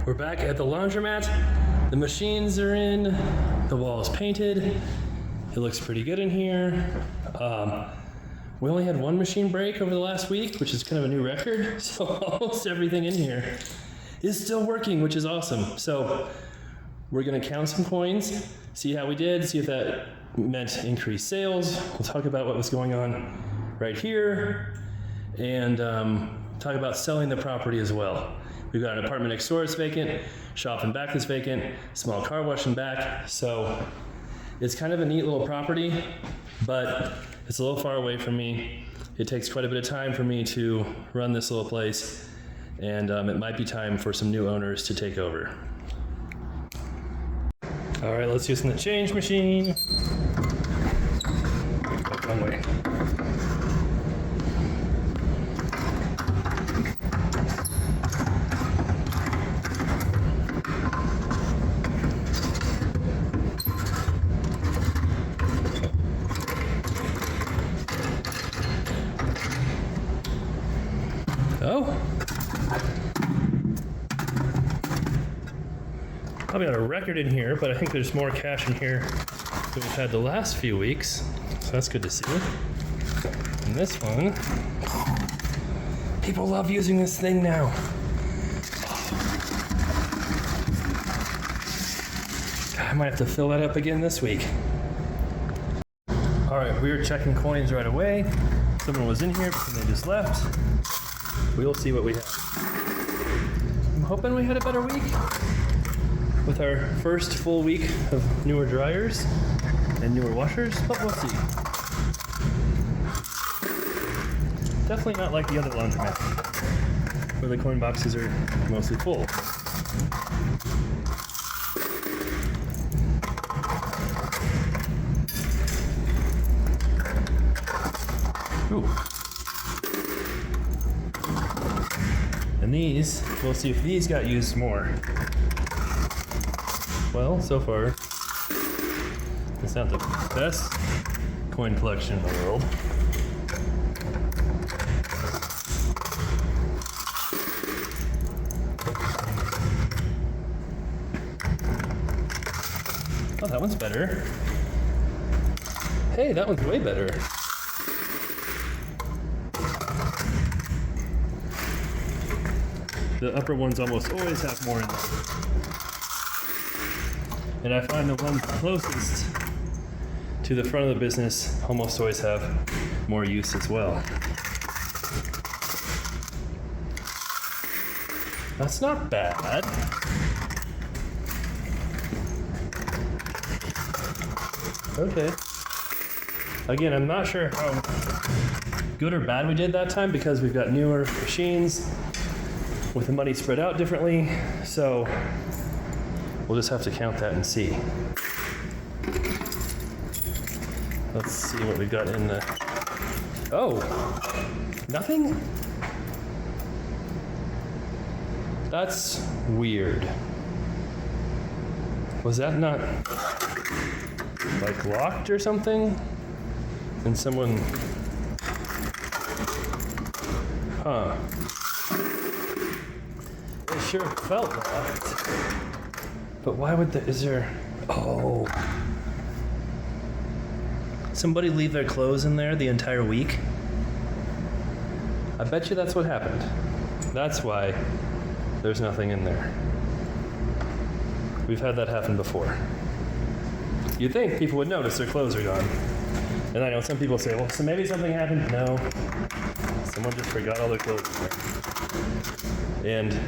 We're back at the laundromat. The machines are in, the wall is painted. It looks pretty good in here. We only had one machine break over the last week, which is kind of a new record. So almost everything in here is still working, which is awesome. So we're gonna count some coins, see how we did, see if that meant increased sales. We'll talk about what was going on right here and talk about selling the property as well. We've got an apartment next door that's vacant, shop in back that's vacant, small car wash in back. So it's kind of a neat little property, but it's a little far away from me. It takes quite a bit of time for me to run this little place, and it might be time for some new owners to take over. All right, let's use the change machine. Oh, one way. Oh. Probably got a record in here, but I think there's more cash in here than we've had the last few weeks. So that's good to see. And this one, people love using this thing now. I might have to fill that up again this week. All right, we were checking coins right away. Someone was in here, but then they just left. We'll see what we have. I'm hoping we had a better week with our first full week of newer dryers and newer washers, but we'll see. Definitely not like the other laundromat, where the coin boxes are mostly full. Ooh. And these, we'll see if these got used more. Well, so far, it's not the best coin collection in the world. Oh, that one's better. Hey, that one's way better. The upper ones almost always have more in them. And I find the ones closest to the front of the business almost always have more use as well. That's not bad. Okay. Again, I'm not sure how good or bad we did that time because we've got newer machines with the money spread out differently, so we'll just have to count that and see. Let's see what we've got in the... Oh, nothing? That's weird. Was that not like locked or something? And someone... Huh. It sure felt locked. But why would is there, oh. Somebody leave their clothes in there the entire week? I bet you that's what happened. That's why there's nothing in there. We've had that happen before. You'd think people would notice their clothes are gone. And I know some people say, well, so maybe something happened. No, someone just forgot all their clothes in there. And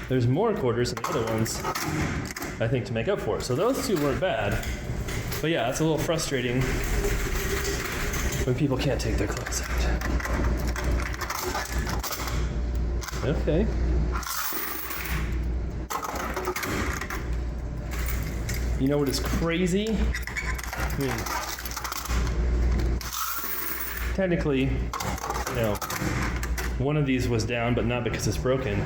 there's more quarters than the other ones, I think, to make up for it. So those two weren't bad. But yeah, it's a little frustrating when people can't take their clothes out. Okay. You know what is crazy? I mean, technically, you know, one of these was down, but not because it's broken.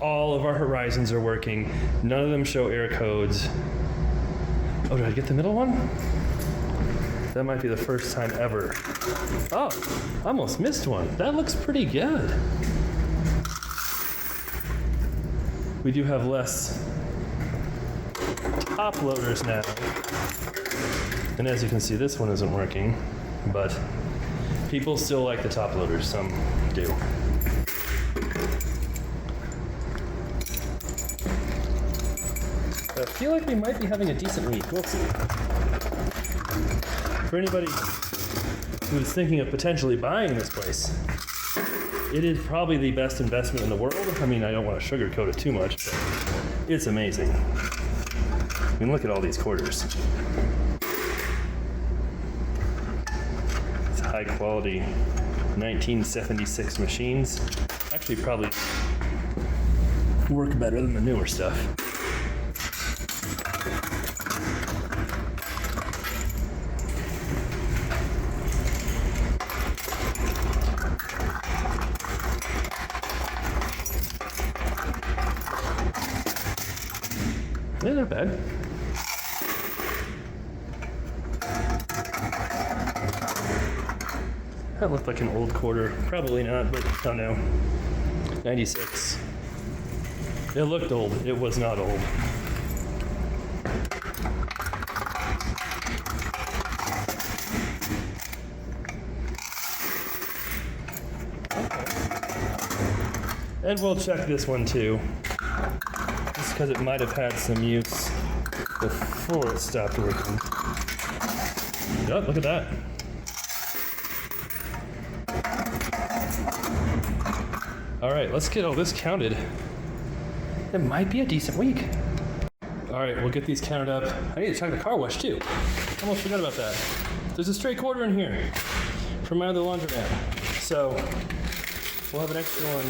All of our horizons are working. None of them show error codes. Oh, did I get the middle one? That might be the first time ever. Oh, almost missed one. That looks pretty good. we do have less top loaders now. And as you can see, this one isn't working, but people still like the top loaders, some do. I feel like we might be having a decent week, we'll see. For anybody who's thinking of potentially buying this place, it is probably the best investment in the world. I mean, I don't want to sugarcoat it too much, but it's amazing. I mean, look at all these quarters. It's high quality 1976 machines. Actually, probably work better than the newer stuff. Yeah, not bad. That looked like an old quarter. Probably not, but I don't know. 96. It looked old. It was not old. And we'll check this one too, just because it might have had some use before it stopped working. Oh, look at that. All right, let's get all this counted. It might be a decent week. All right, we'll get these counted up. I need to check the car wash too. Almost forgot about that. There's a stray quarter in here from my other laundromat. So we'll have an extra one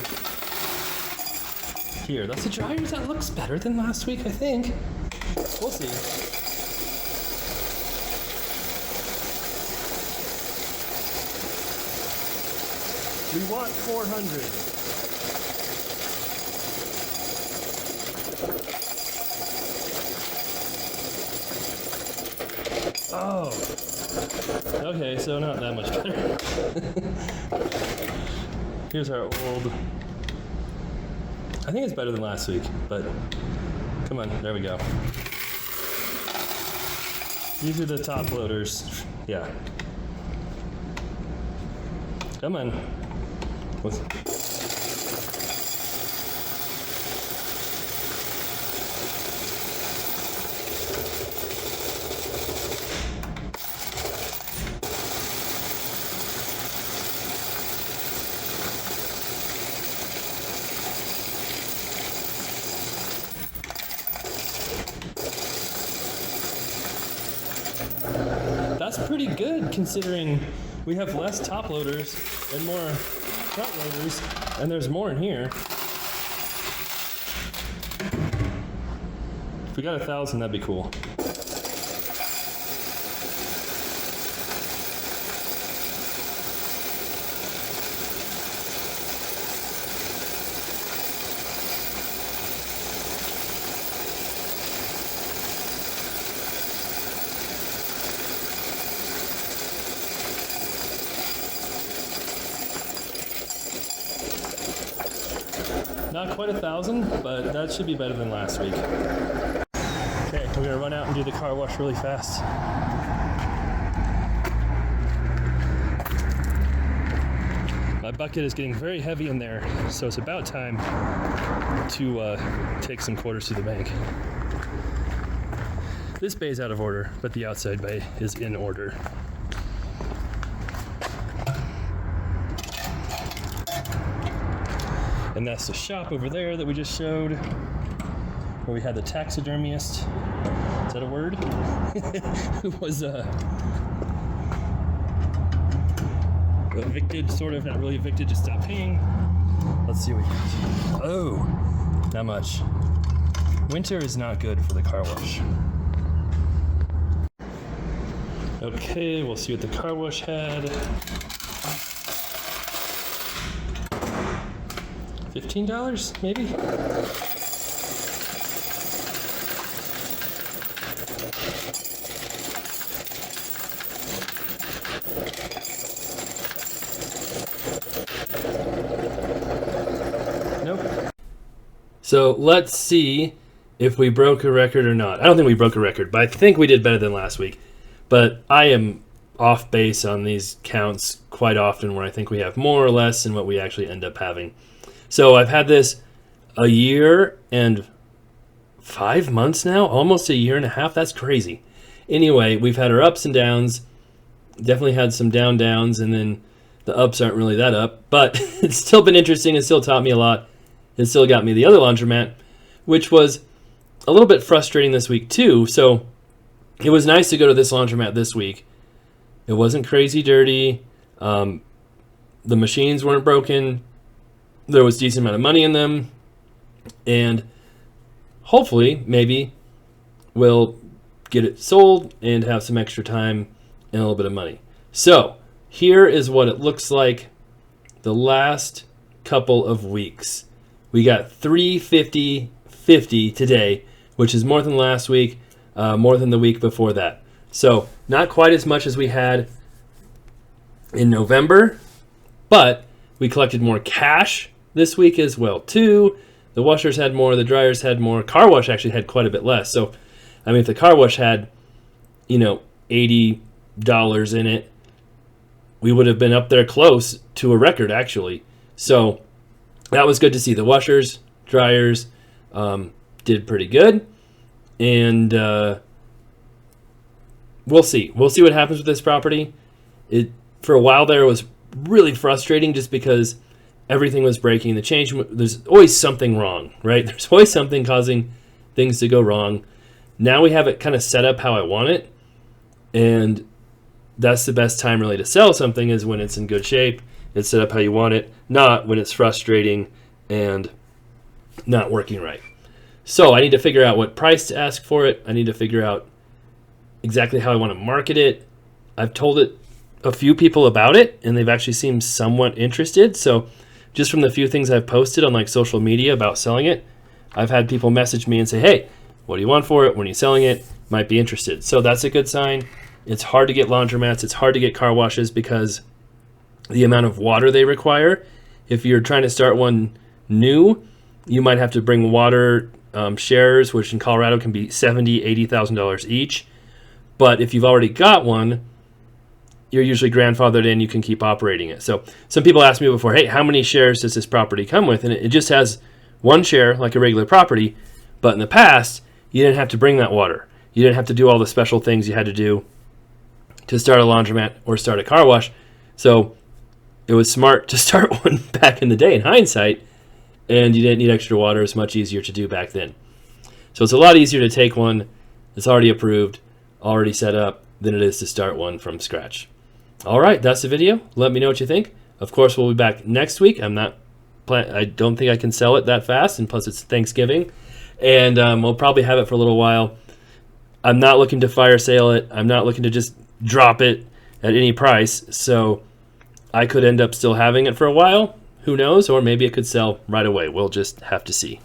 here. That's the dryers. That looks better than last week, I think. We'll see. We want 400. Oh. Okay, so not that much better. Here's our old. I think it's better than last week, but come on, there we go. These are the top loaders. Yeah. Come on. That's pretty good considering we have less top loaders and more front loaders, and there's more in here. If we got 1,000, that'd be cool. Not quite 1,000, but that should be better than last week. Okay, we're gonna run out and do the car wash really fast. My bucket is getting very heavy in there, so it's about time to take some quarters to the bank. This bay is out of order, but the outside bay is in order. And that's the shop over there that we just showed, where we had the taxidermist. Is that a word? Who was evicted, sort of, not really evicted, just stopped paying. Let's see what we got. Oh, not much. Winter is not good for the car wash. Okay, we'll see what the car wash had. $15, maybe? So let's see if we broke a record or not. I don't think we broke a record, but I think we did better than last week. But I am off base on these counts quite often, where I think we have more or less than what we actually end up having. So I've had this a year and 5 months now, almost a year and a half. That's crazy. Anyway, we've had our ups and downs. Definitely had some downs, and then the ups aren't really that up. But it's still been interesting. It still taught me a lot. It still got me the other laundromat, which was a little bit frustrating this week too. So it was nice to go to this laundromat this week. It wasn't crazy dirty. The machines weren't broken. There was a decent amount of money in them. And hopefully, maybe, we'll get it sold and have some extra time and a little bit of money. So here is what it looks like the last couple of weeks. We got 350.50 today, which is more than last week, more than the week before that. So not quite as much as we had in November, but we collected more cash this week as well too. The washers had more, the dryers had more. Car wash actually had quite a bit less. So, I mean, if the car wash had, $80 in it, we would have been up there close to a record actually. So that was good to see. The washers, dryers did pretty good. And we'll see. We'll see what happens with this property. For a while there, it was really frustrating just because everything was breaking. There's always something wrong, right? There's always something causing things to go wrong. Now we have it kind of set up how I want it. And that's the best time really to sell something, is when it's in good shape. It's set up how you want it, not when it's frustrating and not working right. So I need to figure out what price to ask for it. I need to figure out exactly how I want to market it. I've told a few people about it, and they've actually seemed somewhat interested. So just from the few things I've posted on like social media about selling it, I've had people message me and say, hey, what do you want for it? When are you selling it? Might be interested. So that's a good sign. It's hard to get laundromats. It's hard to get car washes because the amount of water they require. If you're trying to start one new, you might have to bring water shares, which in Colorado can be $70,000, $80,000 each. But if you've already got one, you're usually grandfathered in. You can keep operating it. So some people asked me before, hey, how many shares does this property come with? And it just has one share, like a regular property. But in the past, you didn't have to bring that water. You didn't have to do all the special things you had to do to start a laundromat or start a car wash. So it was smart to start one back in the day in hindsight, and you didn't need extra water. It's much easier to do back then. So it's a lot easier to take one that's already approved, already set up, than it is to start one from scratch. All right, that's the video. Let me know what you think. Of course, we'll be back next week. I don't think I can sell it that fast, and plus it's Thanksgiving, and we'll probably have it for a little while. I'm not looking to fire sale it. I'm not looking to just drop it at any price. So I could end up still having it for a while. Who knows? Or maybe it could sell right away. We'll just have to see.